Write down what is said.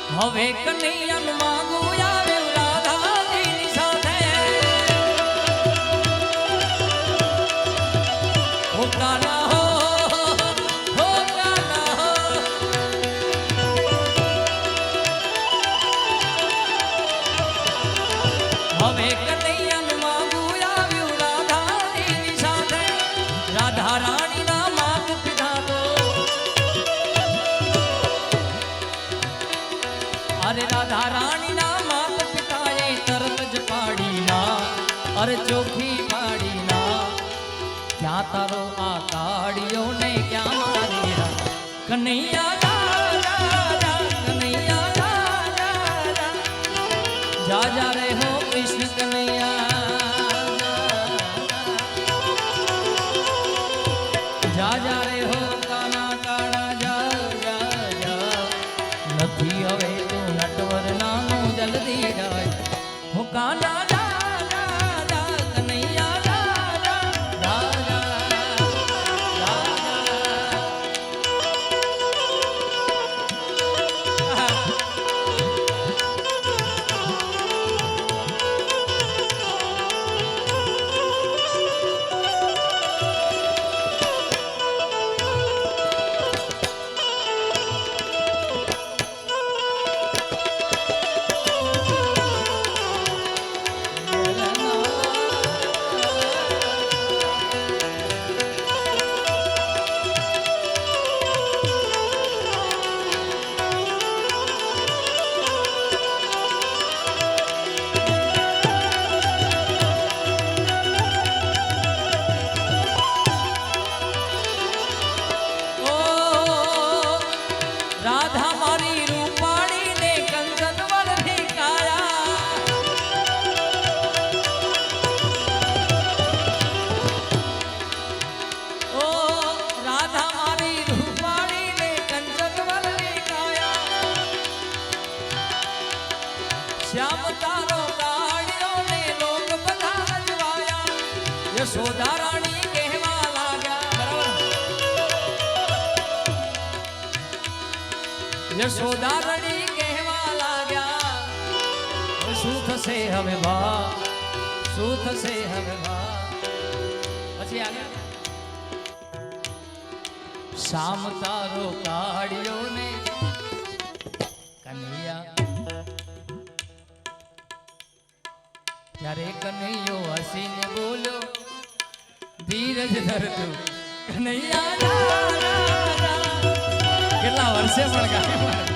હવે કનૈયાનું માગું આવ્યું રાધાજીની સાથે હો કાના હો કાના હો હવે કનૈયાનું માગું આવ્યું રાધાજીની સાથે રાધા રાણીના માગ પીધા તો અરે રાધા રાણીના માતા પિતાએ તરત જ પાડી ના અરે ચોખી પાડી ના ક્યાં તારો આ કાળિયો ને ક્યાં મારી કનૈયા કનૈયા જા જા રે હો કૃષ્ણ કનૈયા જા જા રે હો કાના કાના જા નથી હવે નટવર નાનો જલ્દી જાય હું કાના કનૈયા રાધા મારી રૂપાળી ને કંચન વરથી કાયા ઓ રાધા મારી રૂપાળી ને કંચન વરથી કાયા શ્યામ તારો કાળિયો ને લોક બધા અજવાયા યશોદા રાણી કહેવા લાગ્યા યશોદા રાણી કહેવા લાગ્યા શું થશે હવે ભા શું થશે હવે ભા પછી આગળ શામ તારો કાળિયો ને કનૈયા ત્યારે કનૈયો હસીને બોલ્યો ધીરજ ધરતું કનૈયા કેટલા વર્ષે પણ ગાય